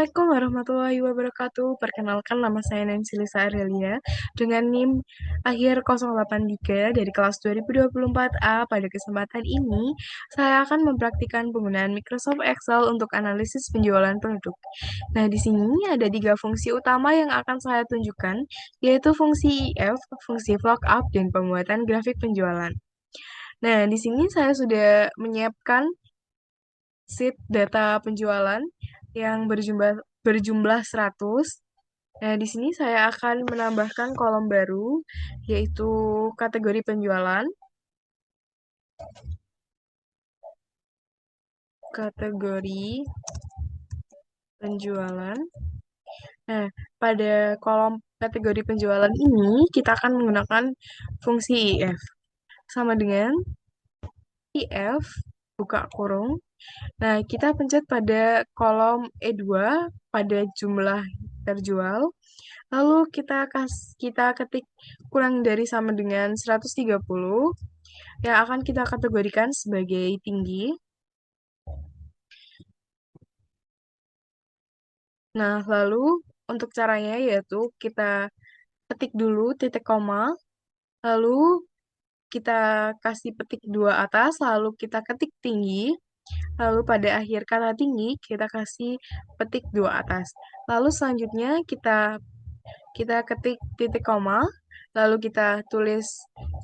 Assalamualaikum warahmatullahi wabarakatuh. Perkenalkan nama saya Nancy Lisa Aurelia dengan NIM akhir 083 dari kelas 2024A. Pada kesempatan ini, saya akan mempraktikkan penggunaan Microsoft Excel untuk analisis penjualan produk. Nah, di sini ada tiga fungsi utama yang akan saya tunjukkan, yaitu fungsi IF, fungsi lookup, dan pembuatan grafik penjualan. Nah, di sini saya sudah menyiapkan sheet data penjualan yang berjumlah 100. Nah, di sini saya akan menambahkan kolom baru yaitu kategori penjualan. Kategori penjualan. Nah, pada kolom kategori penjualan ini kita akan menggunakan fungsi IF sama dengan IF buka kurung. Nah, kita pencet pada kolom E2 pada jumlah terjual. Lalu kita ketik kurang dari sama dengan 130 yang akan kita kategorikan sebagai tinggi. Nah, lalu untuk caranya yaitu kita ketik dulu titik koma, lalu kita kasih petik dua atas, lalu kita ketik tinggi, lalu pada akhir kata tinggi kita kasih petik dua atas. Lalu selanjutnya kita ketik titik koma, lalu kita tulis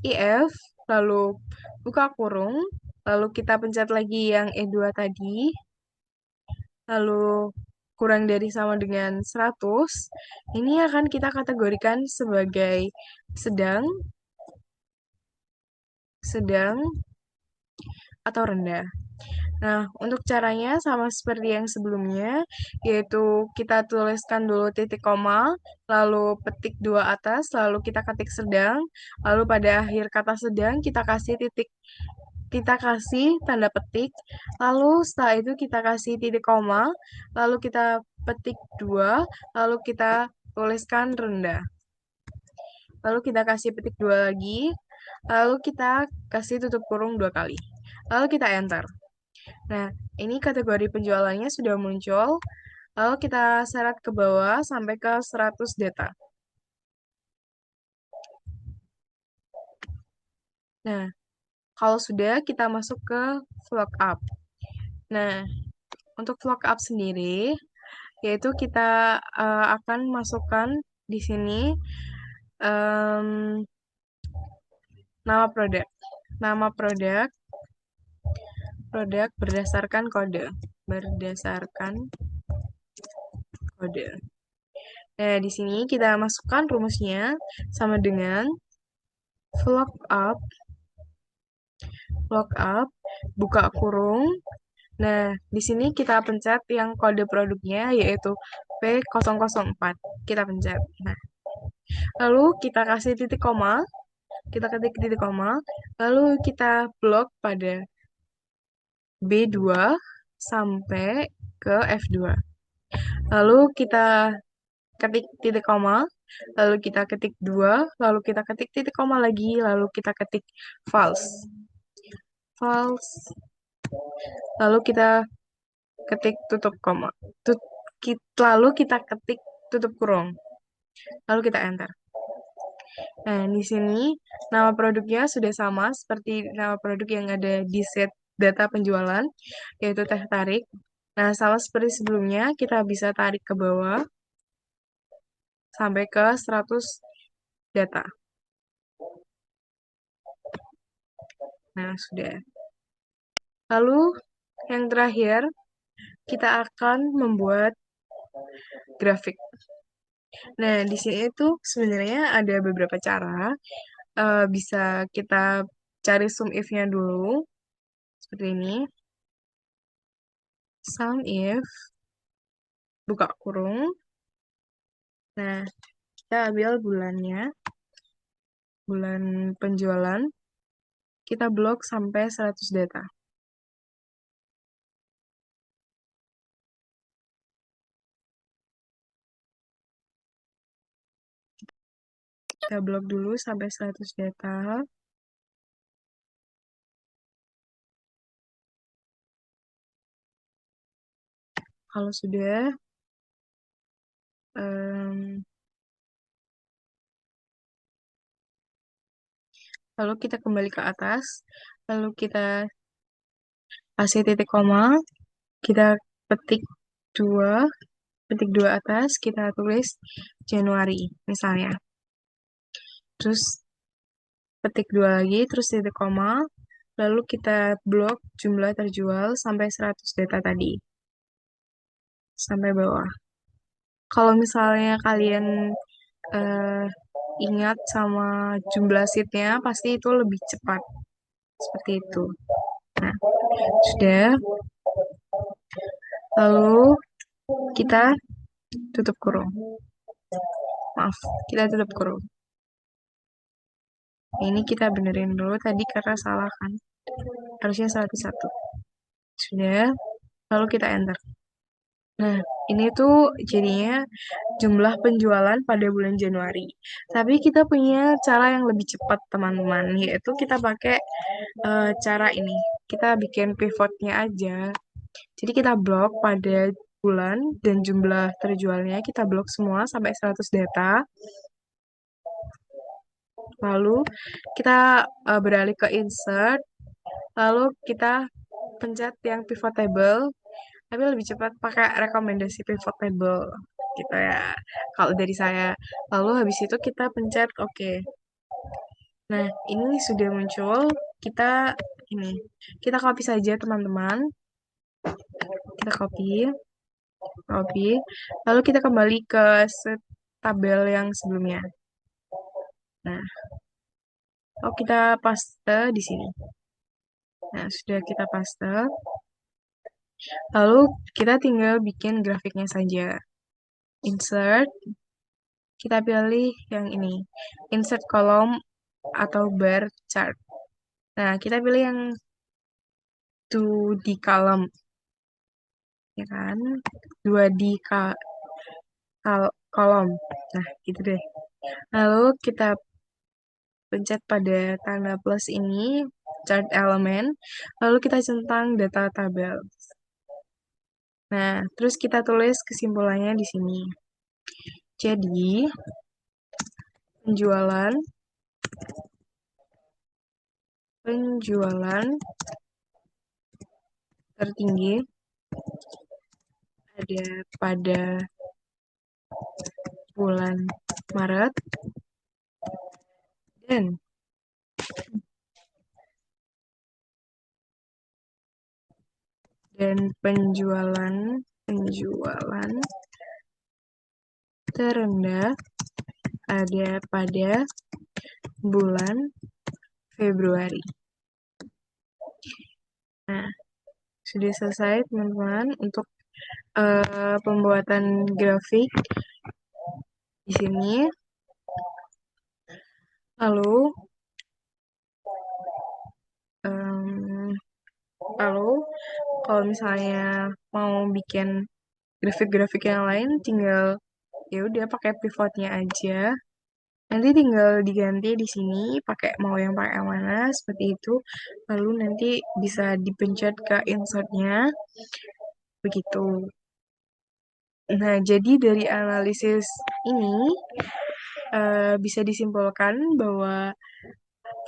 IF, lalu buka kurung, lalu kita pencet lagi yang E2 tadi, lalu kurang dari sama dengan 100, ini akan kita kategorikan sebagai sedang, sedang, atau rendah. Nah, untuk caranya sama seperti yang sebelumnya, yaitu kita tuliskan dulu titik koma, lalu petik dua atas, lalu kita ketik sedang, lalu pada akhir kata sedang kita kasih tanda petik, lalu setelah itu kita kasih titik koma, lalu kita petik dua, lalu kita tuliskan rendah. Lalu kita kasih petik dua lagi, lalu kita kasih tutup kurung dua kali. Lalu kita enter. Nah, ini kategori penjualannya sudah muncul. Lalu kita seret ke bawah sampai ke 100 data. Nah, kalau sudah kita masuk ke lookup. Nah, untuk lookup sendiri, yaitu kita akan masukkan di sini em, nama produk. Nama produk berdasarkan kode. Berdasarkan kode. Nah, di sini kita masukkan rumusnya sama dengan lookup, buka kurung. Nah, di sini kita pencet yang kode produknya yaitu P004. Kita pencet. Nah, lalu kita kasih titik koma, kita ketik titik koma, lalu kita blok pada B2 sampai ke F2. Lalu kita ketik titik koma, lalu kita ketik 2, lalu kita ketik titik koma lagi, lalu kita ketik false. False. Lalu kita ketik tutup koma. Lalu kita ketik tutup kurung. Lalu kita enter. Nah, di sini nama produknya sudah sama seperti nama produk yang ada di set data penjualan, yaitu teh tarik. Nah, sama seperti sebelumnya, kita bisa tarik ke bawah sampai ke 100 data. Nah, sudah. Lalu, yang terakhir, kita akan membuat grafik. Nah, di sini tuh sebenarnya ada beberapa cara. Bisa kita cari sum if-nya dulu. Seperti ini. Sum if, buka kurung. Nah, kita ambil bulannya. Bulan penjualan. Kita blok sampai 100 data. Kita blok dulu sampai 100 data. Kalau sudah, Em, Lalu kita kembali ke atas, lalu kita kasih titik koma, kita petik dua, petik dua atas, kita tulis Januari misalnya. Terus petik dua lagi, terus titik koma, lalu kita blok jumlah terjual sampai 100 data tadi, sampai bawah. Kalau misalnya kalian eh, ingat sama jumlah seatnya, pasti itu lebih cepat. Seperti itu. Nah, sudah. Lalu kita tutup kurung. Maaf, kita tutup kurung. Ini kita benerin dulu tadi karena salah kan. Harusnya 101. Sudah. Lalu kita enter. Nah, ini tuh jadinya jumlah penjualan pada bulan Januari. Tapi kita punya cara yang lebih cepat, teman-teman, yaitu kita pakai cara ini. Kita bikin pivotnya aja. Jadi kita blok pada bulan dan jumlah terjualnya kita blok semua sampai 100 data. Lalu kita beralih ke insert. Lalu kita pencet yang pivot table. Tapi lebih cepat pakai rekomendasi pivot table gitu ya. Kalau dari saya. Lalu habis itu kita pencet OK. Nah, ini sudah muncul. Kita ini. Kita copy saja, teman-teman. Kita copy, copy. Lalu kita kembali ke tabel yang sebelumnya. Nah, oh kita paste di sini. Nah, sudah kita paste. Lalu kita tinggal bikin grafiknya saja. Insert, kita pilih yang ini. Insert kolom atau bar chart. Nah, kita pilih yang to di column. Ya kan? Dua di kolom. Nah, gitu deh. Lalu kita pencet pada tanda plus ini, chart element, lalu kita centang data tabel. Nah, terus kita tulis kesimpulannya di sini. Jadi, penjualan penjualan tertinggi ada pada bulan Maret dan penjualan terendah ada pada bulan Februari. Nah, sudah selesai teman-teman untuk pembuatan grafik di sini. Lalu em, lalu kalau misalnya mau bikin grafik-grafik yang lain, tinggal ya udah pakai pivotnya aja. Nanti tinggal diganti di sini pakai mau yang pakai yang mana seperti itu. Lalu nanti bisa dipencet ke insertnya begitu. Nah, jadi dari analisis ini bisa disimpulkan bahwa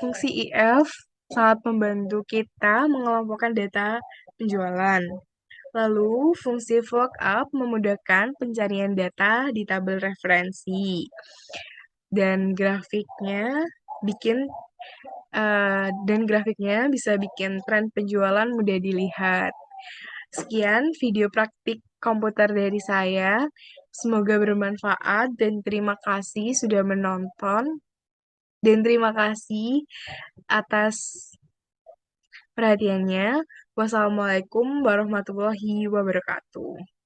fungsi IF sangat membantu kita mengelompokkan data penjualan. Lalu, fungsi lookup memudahkan pencarian data di tabel referensi. Dan grafiknya bisa bikin tren penjualan mudah dilihat. Sekian video praktik komputer dari saya. Semoga bermanfaat dan terima kasih sudah menonton. Dan terima kasih atas perhatiannya. Wassalamualaikum warahmatullahi wabarakatuh.